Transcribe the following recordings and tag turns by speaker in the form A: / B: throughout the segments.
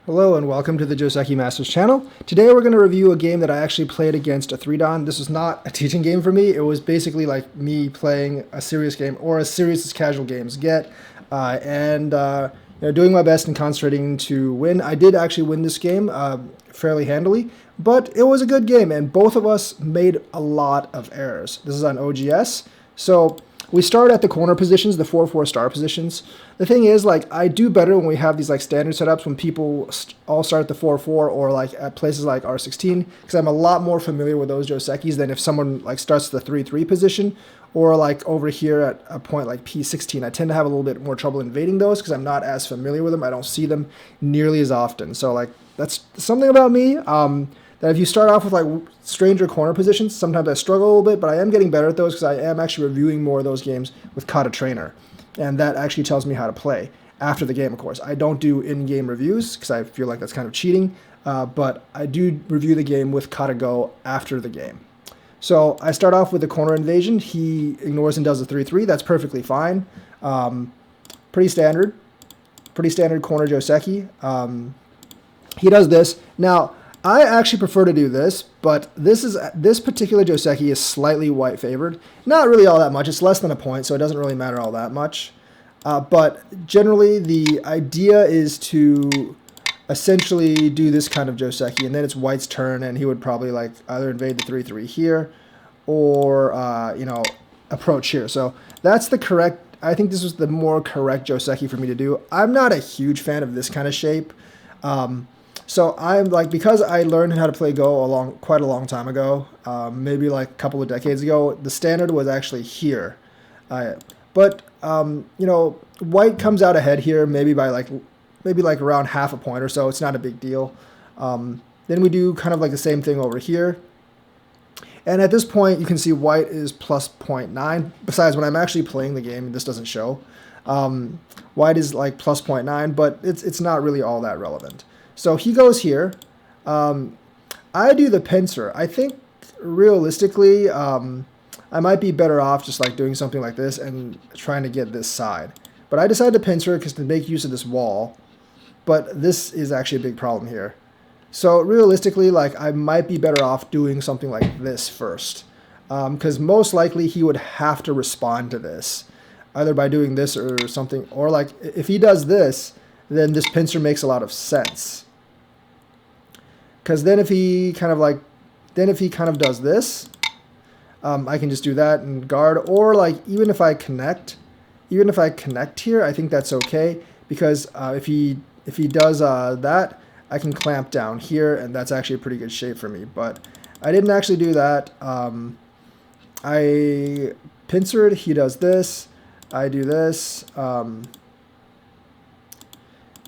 A: Hello and welcome to the Joseki Masters channel. Today we're going to review a game that I actually played against a 3-dan. This was not a teaching game for me. It was basically like me playing a serious game, or as serious as casual games get, and doing my best and concentrating to win. I did actually win this game fairly handily, but it was a good game, and both of us made a lot of errors. This is on OGS, so we start at the corner positions, the 4-4 star positions. The thing is, like, I do better when we have these like standard setups when people all start at the 4-4 or like at places like R16, because I'm a lot more familiar with those Josekis than if someone like starts the 3-3 position or like over here at a point like P16. I tend to have a little bit more trouble invading those because I'm not as familiar with them. I don't see them nearly as often. So like that's something about me. That if you start off with like stranger corner positions, sometimes I struggle a little bit, but I am getting better at those because I am actually reviewing more of those games with Kata Trainer, and that actually tells me how to play after the game, of course. I don't do in-game reviews because I feel like that's kind of cheating, but I do review the game with Kata Go after the game. So I start off with the corner invasion. He ignores and does a 3-3. That's perfectly fine. Pretty standard corner Joseki. He does this. Now, I actually prefer to do this, but this particular Joseki is slightly white favored. Not really all that much. It's less than a point, so it doesn't really matter all that much. But generally, the idea is to essentially do this kind of Joseki, and then it's white's turn, and he would probably like either invade the 3-3 here, or approach here. So that's the correct. I think this was the more correct Joseki for me to do. I'm not a huge fan of this kind of shape. So I'm like, because I learned how to play Go quite a long time ago, maybe like a couple of decades ago, the standard was actually here. But white comes out ahead here, maybe by maybe around half a point or so. It's not a big deal. Then we do kind of like the same thing over here. And at this point, you can see white is plus 0.9. Besides, when I'm actually playing the game, this doesn't show. White is like plus 0.9, but it's not really all that relevant. So he goes here. I do the pincer. I think realistically, I might be better off just like doing something like this and trying to get this side. But I decided to pincer because to make use of this wall. But this is actually a big problem here. So realistically, like I might be better off doing something like this first. Because most likely he would have to respond to this. Either by doing this or something. Or like if he does this, then this pincer makes a lot of sense. Because then if he kind of does this, I can just do that and guard. Or like even if I connect here, I think that's okay, because if he does that, I can clamp down here, and that's actually a pretty good shape for me. But I didn't actually do that. I pincered. He does this. I do this.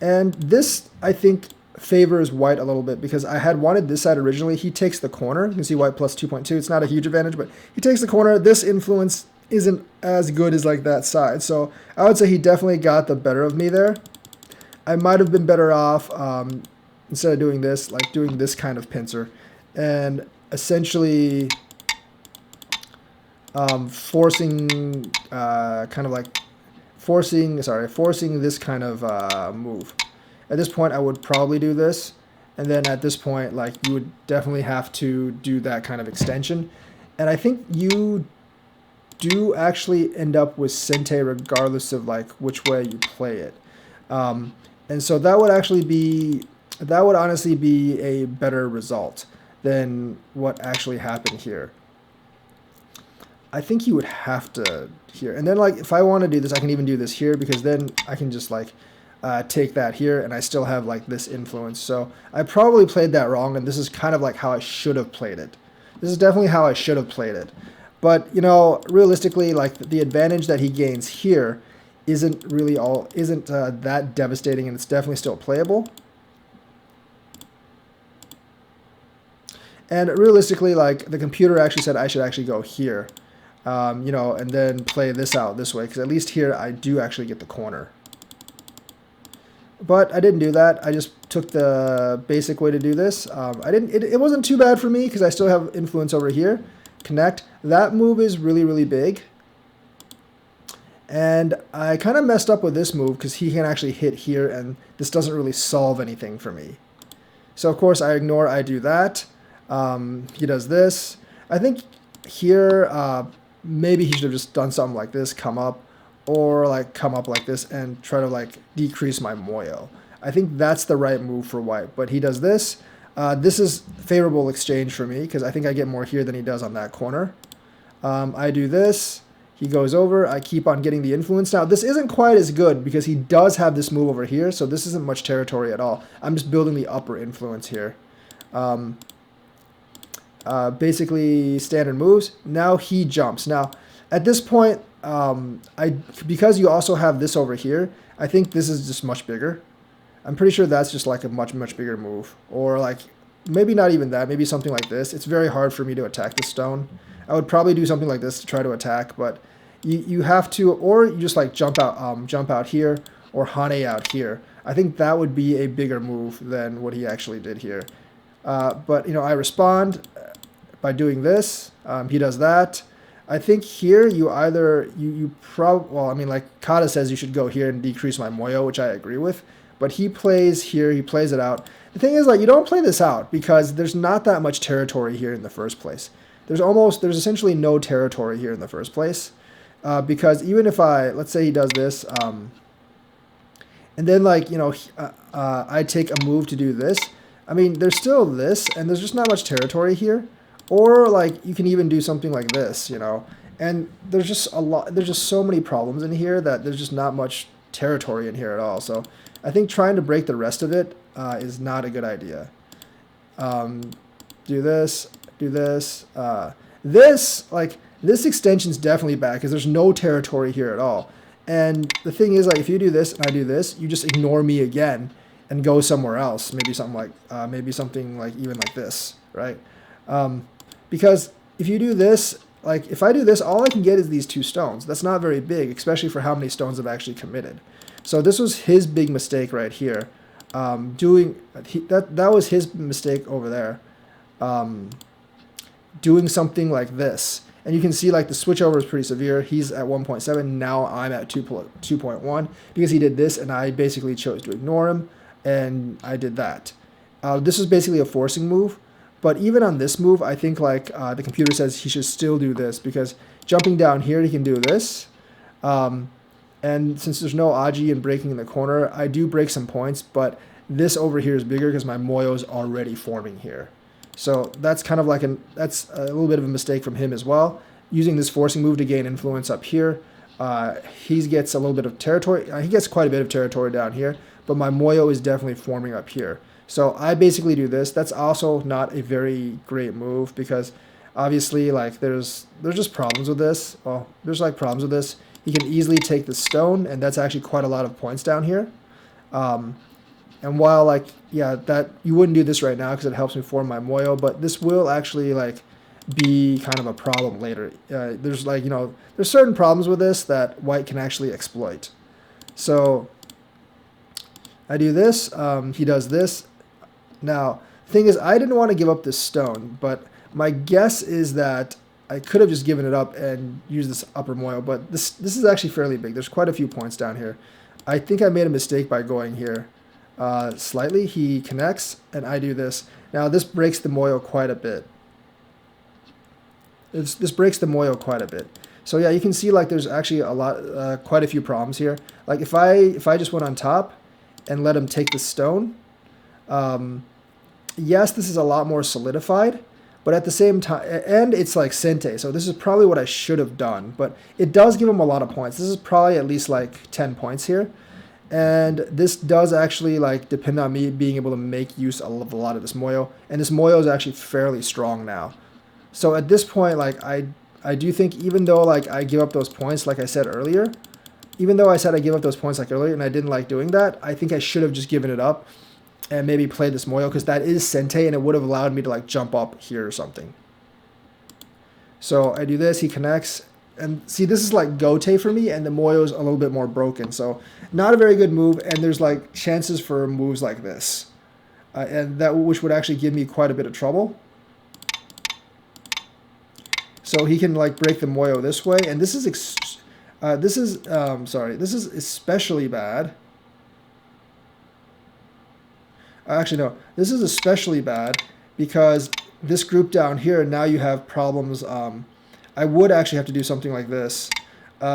A: And this, I think, favors white a little bit, because I had wanted this side originally. He takes the corner. You can see white plus 2.2. It's not a huge advantage, but he takes the corner. This influence isn't as good as like that side. So I would say he definitely got the better of me there. I might have been better off, instead of doing this, like doing this kind of pincer. And essentially forcing this kind of move. At this point, I would probably do this, and then at this point, like you would definitely have to do that kind of extension. And I think you do actually end up with Sente regardless of like which way you play it. And so that would honestly be a better result than what actually happened here. I think you would have to here. And then like if I want to do this, I can even do this here, because then I can just like take that here, and I still have like this influence. So I probably played that wrong, and this is kind of like how I should have played it. This is definitely how I should have played it. But realistically, like the advantage that he gains here isn't that devastating, and it's definitely still playable. And realistically, like the computer actually said I should actually go here. And then play this out this way, because at least here I do actually get the corner. But I didn't do that. I just took the basic way to do this. It wasn't too bad for me, because I still have influence over here. Connect. That move is really, really big. And I kind of messed up with this move because he can actually hit here, and this doesn't really solve anything for me. So of course I ignore, I do that. He does this. I think here maybe he should have just done something like this, come up, or like come up like this and try to like decrease my moyo. I think that's the right move for white, but he does this. This is favorable exchange for me because I think I get more here than he does on that corner. I do this. He goes over. I keep on getting the influence. Now, this isn't quite as good because he does have this move over here, so this isn't much territory at all. I'm just building the upper influence here. Basically, standard moves. Now he jumps. Now, at this point, because you also have this over here, I think this is just much bigger. I'm pretty sure that's just like a much bigger move. Or like, maybe not even that. Maybe something like this. It's very hard for me to attack this stone. I would probably do something like this to try to attack, but you have to, or you just like jump out here, or Hane out here. I think that would be a bigger move than what he actually did here. But you know, I respond by doing this. He does that. I think here you either well, I mean, like Kata says you should go here and decrease my moyo, which I agree with. But he plays here. He plays it out. The thing is, like, you don't play this out because there's not that much territory here in the first place. There's essentially no territory here in the first place, because even if let's say he does this, and then like, you know, I take a move to do this. I mean, there's still this, and there's just not much territory here. Or like you can even do something like this, you know, and there's just so many problems in here that there's just not much territory in here at all. So I think trying to break the rest of it is not a good idea. Do this. This extension's definitely bad because there's no territory here at all. And the thing is, like, if you do this and I do this, you just ignore me again and go somewhere else. Maybe something like even like this, right? Because if you do this, like if I do this, all I can get is these 2 stones. That's not very big, especially for how many stones I've actually committed. So this was his big mistake right here. That was his mistake over there. Doing something like this. And you can see like the switchover is pretty severe. He's at 1.7. Now I'm at 2.1 because he did this and I basically chose to ignore him and I did that. This is basically a forcing move. But even on this move, I think like the computer says he should still do this because jumping down here, he can do this. And since there's no Aji and breaking in the corner, I do break some points, but this over here is bigger because my moyo is already forming here. So that's kind of like that's a little bit of a mistake from him as well. Using this forcing move to gain influence up here, he gets a little bit of territory. He gets quite a bit of territory down here, but my moyo is definitely forming up here. So I basically do this. That's also not a very great move because obviously like there's just problems with this. Well, there's like problems with this. He can easily take the stone, and that's actually quite a lot of points down here. And while like, yeah, that you wouldn't do this right now because it helps me form my moyo, but this will actually like be kind of a problem later. There's like, you know, there's certain problems with this that white can actually exploit. So I do this, he does this. Now, the thing is, I didn't want to give up this stone, but my guess is that I could have just given it up and used this upper moyo, but this is actually fairly big. There's quite a few points down here. I think I made a mistake by going here. Slightly, he connects, and I do this. Now, this breaks the moyo quite a bit. This breaks the moyo quite a bit. So yeah, you can see like there's actually quite a few problems here. Like if I just went on top and let him take the stone, yes, this is a lot more solidified, but at the same time, and it's like Sente, so this is probably what I should have done, but it does give him a lot of points. This is probably at least like 10 points here, and this does actually like depend on me being able to make use of a lot of this moyo, and this moyo is actually fairly strong now. So at this point, like I do think even though like I give up those points, like I said earlier, even though I said I give up those points like earlier and I didn't like doing that, I think I should have just given it up and maybe play this moyo because that is Sente and it would have allowed me to like jump up here or something. So I do this, he connects, and see this is like Gote for me and the moyo is a little bit more broken. So not a very good move, and there's like chances for moves like this. And that which would actually give me quite a bit of trouble. So he can like break the moyo this way, and this is This is, sorry, this is especially bad. Actually, no, this is especially bad because this group down here, now you have problems. I would actually have to do something like this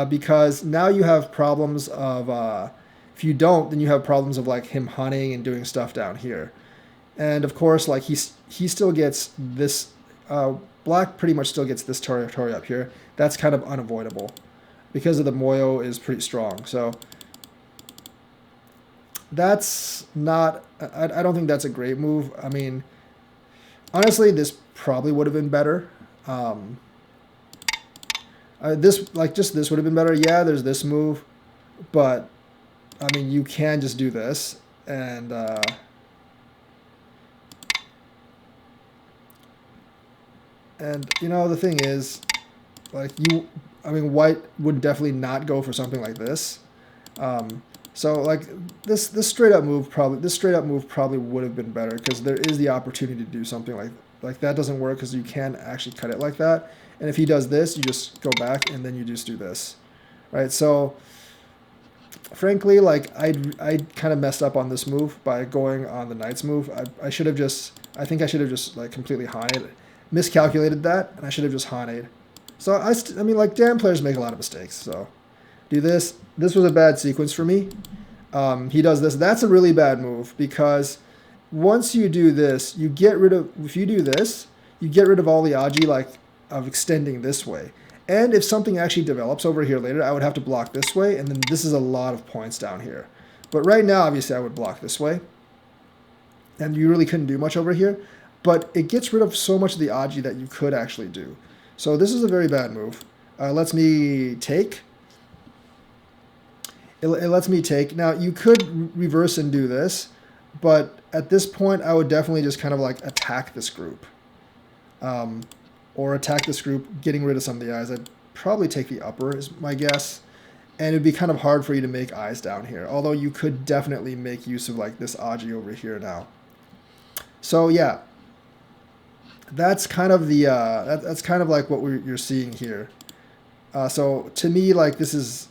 A: because now you have problems of, if you don't, then you have problems of like him hunting and doing stuff down here. And of course, like he still gets this, black pretty much still gets this territory up here. That's kind of unavoidable because of the Moyo is pretty strong. So that's not, I don't think that's a great move. I mean, honestly, this probably would have been better. This, like, just this would have been better. Yeah, there's this move, but I mean, you can just do this, and you know, the thing is, like, I mean, white would definitely not go for something like this. So like this straight up move probably would have been better because there is the opportunity to do something like that doesn't work because you can't actually cut it like that. And if he does this, you just go back and then you just do this, right? So frankly, like I kind of messed up on this move by going on the knight's move. I should have just, I think I should have just like completely Haned, miscalculated that, and I should have just Haned. So I mean, like, damn, players make a lot of mistakes. So do this. This was a bad sequence for me. He does this. That's a really bad move because once you do this, you get rid of, if you do this, you get rid of all the aji, like, of extending this way. And if something actually develops over here later, I would have to block this way, and then this is a lot of points down here. But right now, obviously, I would block this way. And you really couldn't do much over here. But it gets rid of so much of the aji that you could actually do. So this is a very bad move. Lets me take. It lets me take. Now, you could reverse and do this, but at this point, I would definitely just kind of like attack this group. Or attack this group, getting rid of some of the eyes. I'd probably take the upper, is my guess. And it'd be kind of hard for you to make eyes down here, although you could definitely make use of like this aji over here now. So yeah, that's kind of the, that's kind of like what you're seeing here. So to me, like this is,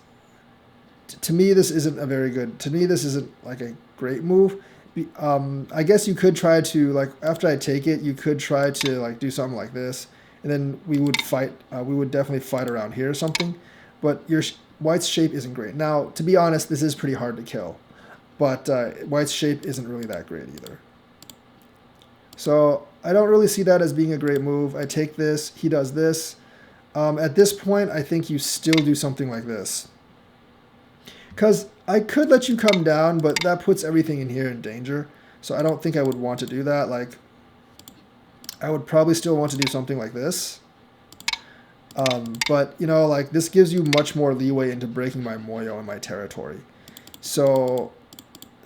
A: to me, this isn't a very good, to me, this isn't like a great move. I guess you could try to, like, after I take it, you could try to like do something like this, and then we would fight, we would definitely fight around here or something, but your white's shape isn't great. Now, to be honest, this is pretty hard to kill, but white's shape isn't really that great either. So I don't really see that as being a great move. I take this, he does this. At this point, I think you still do something like this. Because I could let you come down, but that puts everything in here in danger. So I don't think I would want to do that. Like, I would probably still want to do something like this. But, you know, like, this gives you much more leeway into breaking my Moyo in my territory. So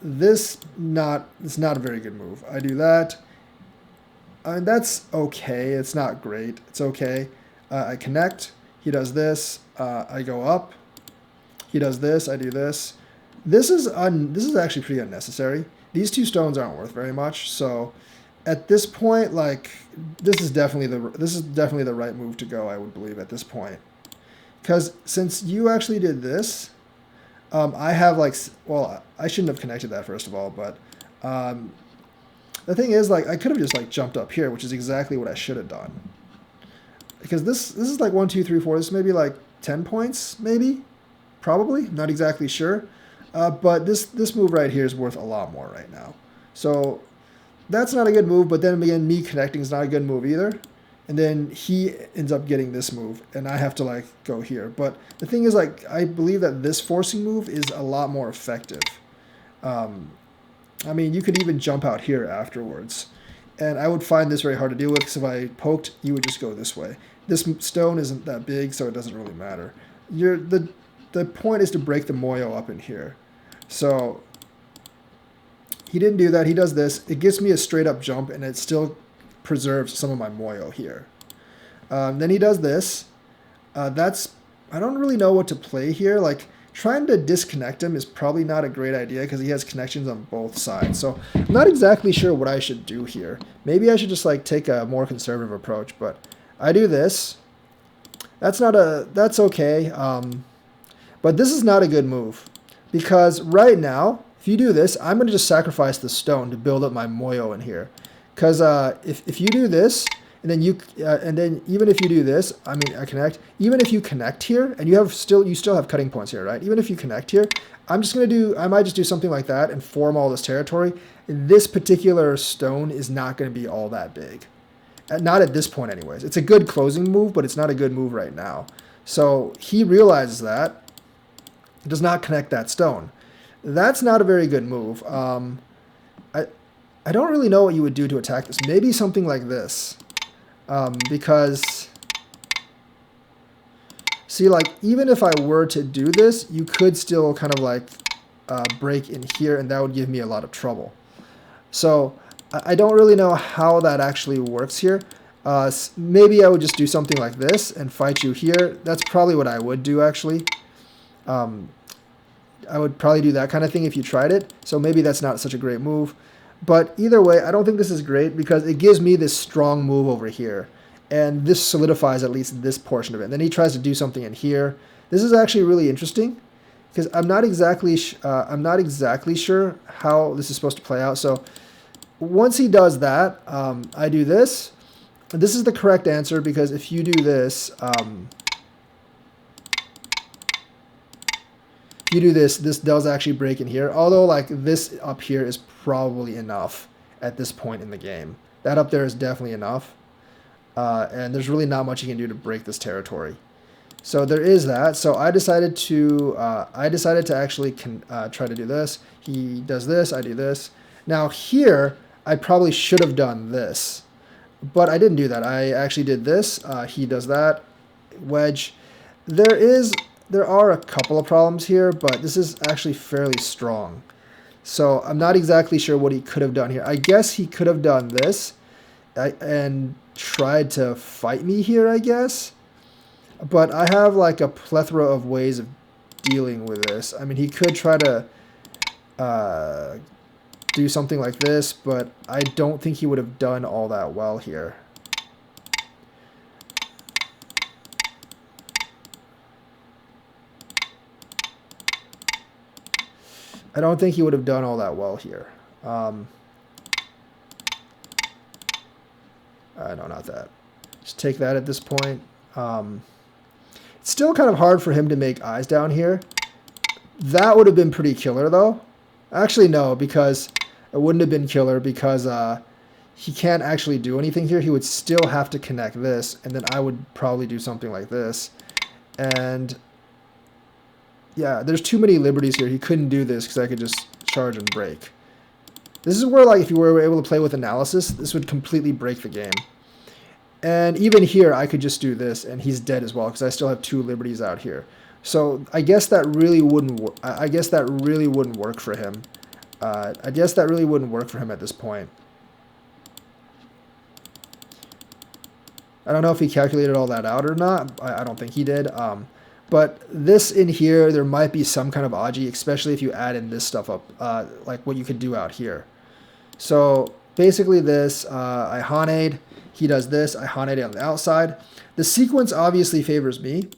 A: it's not a very good move. I do that. I mean, that's okay. It's not great. It's okay. I connect. He does this. I go up. He does this. I do this. This is actually pretty unnecessary. These two stones aren't worth very much. So at this point, like, this is definitely the right move to go, I would believe, at this point. Because since you actually did this, I have, like, well, I shouldn't have connected that, first of all, but the thing is, like, I could have just, like, jumped up here, which is exactly what I should have done. Because this is like 1, 2, 3, 4. This may be like 10 points, maybe, probably. Not exactly sure. But this move right here is worth a lot more right now. So that's not a good move. But then again, me connecting is not a good move either. And then he ends up getting this move, and I have to, like, go here. But the thing is, like, I believe that this forcing move is a lot more effective. I mean, you could even jump out here afterwards. And I would find this very hard to deal with, because if I poked, you would just go this way. This stone isn't that big, so it doesn't really matter. The point is to break the Moyo up in here. So he didn't do that. He does this. It gives me a straight up jump, and it still preserves some of my Moyo here. Then he does this. I don't really know what to play here. Like, trying to disconnect him is probably not a great idea because he has connections on both sides. So I'm not exactly sure what I should do here. Maybe I should just, like, take a more conservative approach, but I do this. That's okay. But this is not a good move because right now, if you do this, I'm going to just sacrifice the stone to build up my moyo in here. Because if you do this, and then even if you do this, I mean, I connect. Even if you connect here, and you still have cutting points here, right? Even if you connect here, I might just do something like that and form all this territory. This particular stone is not going to be all that big. Not at this point anyways. It's a good closing move, but it's not a good move right now. So he realizes that. Does not connect that stone. That's not a very good move. I don't really know what you would do to attack this. Maybe something like this. Because, see, like, even if I were to do this, you could still kind of like break in here, and that would give me a lot of trouble. So I don't really know how that actually works here. Maybe I would just do something like this and fight you here. That's probably what I would do, actually. I would probably do that kind of thing if you tried it. So maybe that's not such a great move. But either way, I don't think this is great because it gives me this strong move over here. And this solidifies at least this portion of it. And then he tries to do something in here. This is actually really interesting because I'm not exactly sure how this is supposed to play out. So once he does that, I do this. This is the correct answer because if you do this, this does actually break in here. Although, like, this up here is probably enough at this point in the game. That up there is definitely enough. And there's really not much you can do to break this territory. So there is that. So I decided to actually try to do this. He does this. I do this. Now here, I probably should have done this. But I didn't do that. I actually did this. He does that. Wedge. There are a couple of problems here, but this is actually fairly strong. So I'm not exactly sure what he could have done here. I guess he could have done this and tried to fight me here, I guess. But I have like a plethora of ways of dealing with this. I mean, he could try to do something like this, but I don't think he would have done all that well here. I don't think he would have done all that well here. No, not that. Just take that at this point. It's still kind of hard for him to make eyes down here. That would have been pretty killer, though. Actually, no, because it wouldn't have been killer because he can't actually do anything here. He would still have to connect this, and then I would probably do something like this. And yeah, there's too many liberties here. He couldn't do this because I could just charge and break. This is where, like, if you were able to play with analysis, this would completely break the game. And even here, I could just do this, and he's dead as well because I still have 2 liberties out here. So I guess that really wouldn't. I guess that really wouldn't work for him. I guess that really wouldn't work for him at this point. I don't know if he calculated all that out or not. I don't think he did. But this in here, there might be some kind of Aji, especially if you add in this stuff up, like what you could do out here. So basically this, I Hanade, he does this, I Hanade on the outside. The sequence obviously favors me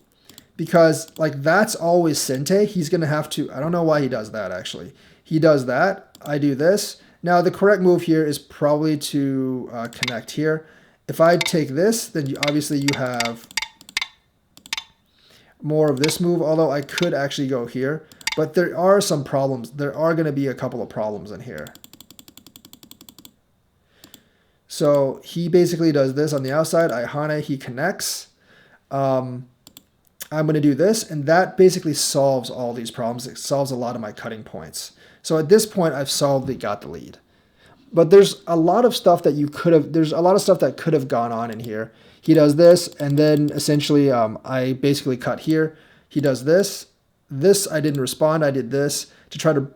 A: because, like, that's always Sente. He's going to have to, I don't know why he does that actually. He does that, I do this. Now the correct move here is probably to connect here. If I take this, then obviously you have more of this move, although I could actually go here. But there are some problems. There are going to be a couple of problems in here. So he basically does this on the outside. I Hane, he connects. I'm going to do this, and that basically solves all these problems. It solves a lot of my cutting points. So at this point, I've got the lead. But there's a lot of stuff that could have gone on in here. He does this, and then essentially I basically cut here. He does this. This I didn't respond. I did this to try to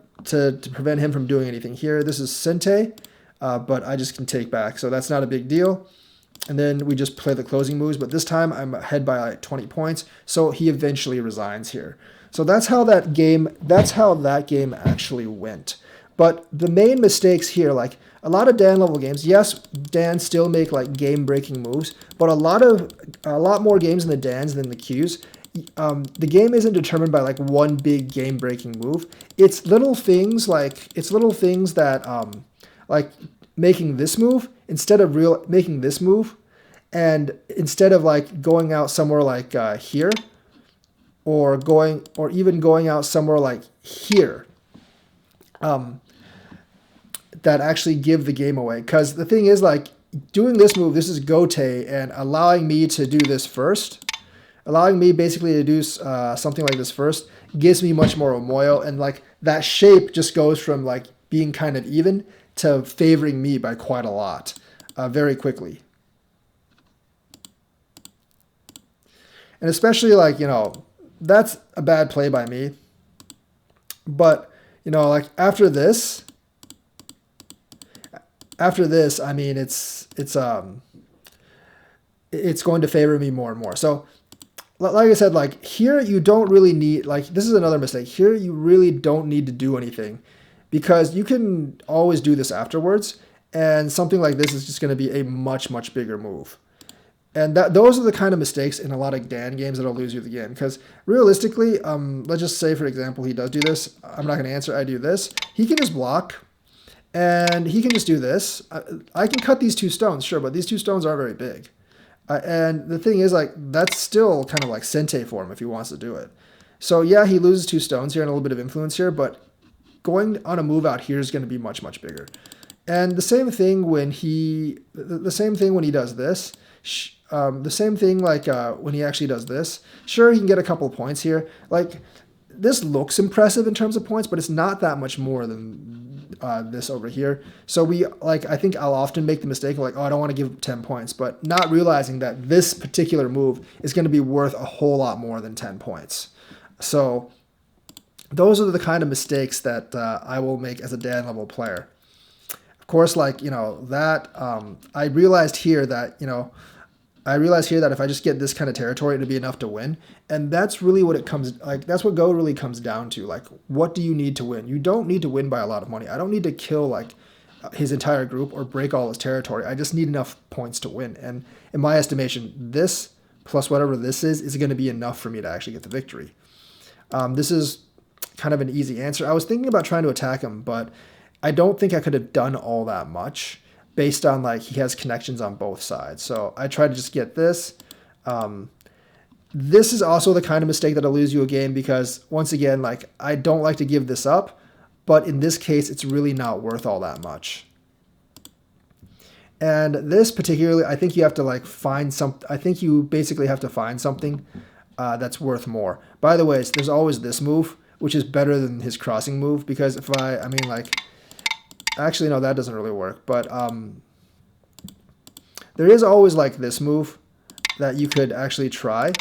A: prevent him from doing anything here. This is Sente, but I just can take back, so that's not a big deal. And then we just play the closing moves, but this time I'm ahead by like 20 points, so he eventually resigns here. So that's how that game actually went. But the main mistakes here, like a lot of Dan level games, yes, Dan still make like game breaking moves, but a lot more games in the Dans than the Qs, the game isn't determined by like one big game-breaking move. It's little things that like making this move instead of making this move, and instead of like going out somewhere like here, or even going out somewhere like here, that actually give the game away. Because the thing is, like, doing this move, this is Gote, and allowing me to do this first, allowing me basically to do something like this first, gives me much more Omoyo, and like that shape just goes from like being kind of even to favoring me by quite a lot, very quickly. And especially like, that's a bad play by me. But, like after this, I mean, it's going to favor me more and more. So, like I said, like here you don't really need, like this is another mistake. Here you really don't need to do anything, because you can always do this afterwards, and something like this is just going to be a much, much bigger move. And those are the kind of mistakes in a lot of Dan games that'll lose you the game. Because realistically, let's just say, for example, he does do this. I'm not going to answer. I do this. He can just block, and he can just do this. I can cut these 2 stones, sure, but these 2 stones aren't very big. And the thing is, like, that's still kind of like Sente for him if he wants to do it. So yeah, he loses 2 stones here and a little bit of influence here, but going on a move out here is going to be much, much bigger. And the same thing when he does this. The same thing like when he actually does this. Sure, he can get a couple of points here. Like, this looks impressive in terms of points, but it's not that much more than this over here. So I think I'll often make the mistake of like, oh, I don't want to give 10 points, but not realizing that this particular move is going to be worth a whole lot more than 10 points. So those are the kind of mistakes that I will make as a Dan level player. Of course, like, that I realized here that, if I just get this kind of territory, it'd be enough to win. And that's really what that's what Go really comes down to. Like, what do you need to win? You don't need to win by a lot of money. I don't need to kill like his entire group or break all his territory. I just need enough points to win. And in my estimation, this plus whatever this is going to be enough for me to actually get the victory. This is kind of an easy answer. I was thinking about trying to attack him, but I don't think I could have done all that much, based on like he has connections on both sides. So I tried to just get this. This is also the kind of mistake that'll lose you a game, because once again, like, I don't like to give this up, but in this case, it's really not worth all that much. And this particularly, I think you have to like find I think you basically have to find something that's worth more. By the way, there's always this move, which is better than his crossing move, because if I mean like, actually, no, that doesn't really work. But there is always like this move that you could actually try,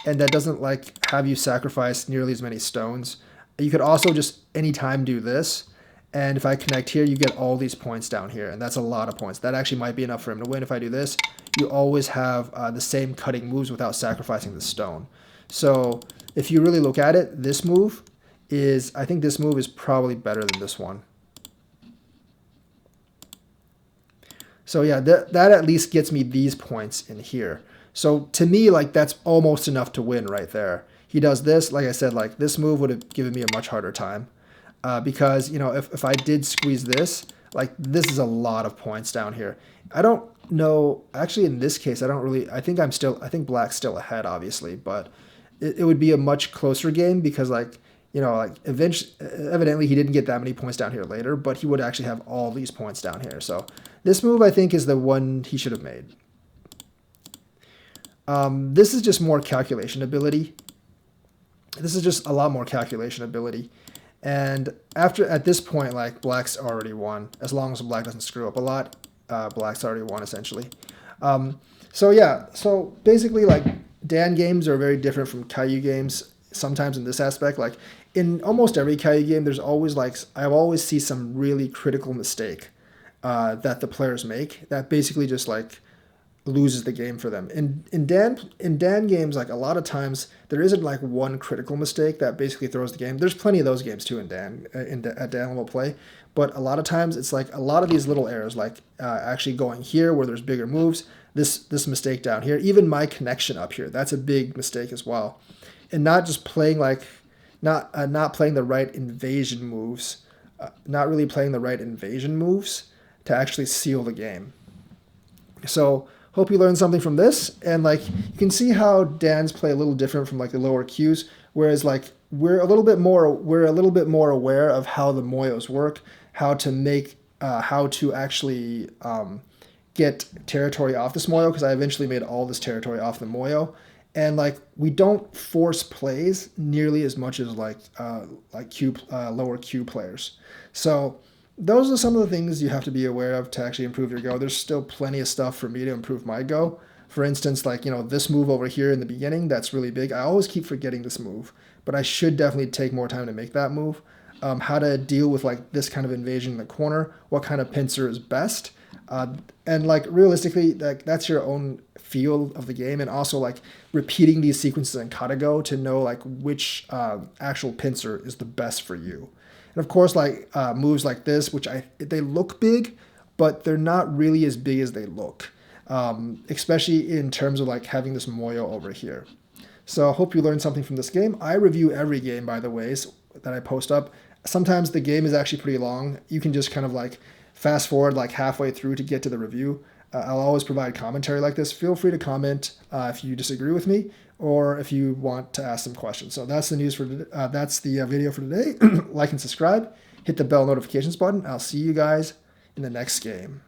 A: and that doesn't like have you sacrifice nearly as many stones. You could also just anytime do this, and if I connect here, you get all these points down here, and that's a lot of points. That actually might be enough for him to win. If I do this, you always have the same cutting moves without sacrificing the stone. So if you really look at it, I think this move is probably better than this one. So yeah, that at least gets me these points in here. So to me, like, that's almost enough to win right there. He does this, like I said, like this move would have given me a much harder time, because if I did squeeze this, like this is a lot of points down here. I don't know, actually in this case, I think Black's still ahead, obviously, but it would be a much closer game, because like, evidently he didn't get that many points down here later, but he would actually have all these points down here. So this move, I think, is the one he should have made. This is just more calculation ability. This is just a lot more calculation ability. And at this point, like, Black's already won. As long as Black doesn't screw up a lot, Black's already won, essentially. So yeah, so basically, like, Dan games are very different from Caillou games sometimes in this aspect. Like, in almost every Caillou game, there's always, like, I always see some really critical mistake that the players make that basically just, like, loses the game for them. In Dan games, like, a lot of times there isn't like one critical mistake that basically throws the game. There's plenty of those games too at Dan level play, but a lot of times it's like a lot of these little errors, like actually going here where there's bigger moves, this mistake down here, even my connection up here, that's a big mistake as well. and not just playing like not playing the right invasion moves, not really playing the right invasion moves to actually seal the game. So hope you learned something from this, and like you can see how Dan's play a little different from like the lower cues, whereas like we're a little bit more aware of how the moyos work, how to actually get territory off this moyo, because I eventually made all this territory off the moyo, and like we don't force plays nearly as much as like lower Q players. So those are some of the things you have to be aware of to actually improve your go. There's still plenty of stuff for me to improve my go. For instance, like, this move over here in the beginning, that's really big. I always keep forgetting this move, but I should definitely take more time to make that move. How to deal with like this kind of invasion in the corner, what kind of pincer is best. And like realistically, like that's your own feel of the game, and also like repeating these sequences in Katago to know like which actual pincer is the best for you. And of course, like moves like this, which they look big, but they're not really as big as they look, especially in terms of like having this moyo over here. So I hope you learned something from this game. I review every game, by the way, that I post up. Sometimes the game is actually pretty long. You can just kind of like fast forward like halfway through to get to the review. I'll always provide commentary like this. Feel free to comment if you disagree with me, or if you want to ask some questions. So that's the news for that's the video for today. Like and subscribe. Hit the bell notifications button. I'll see you guys in the next game.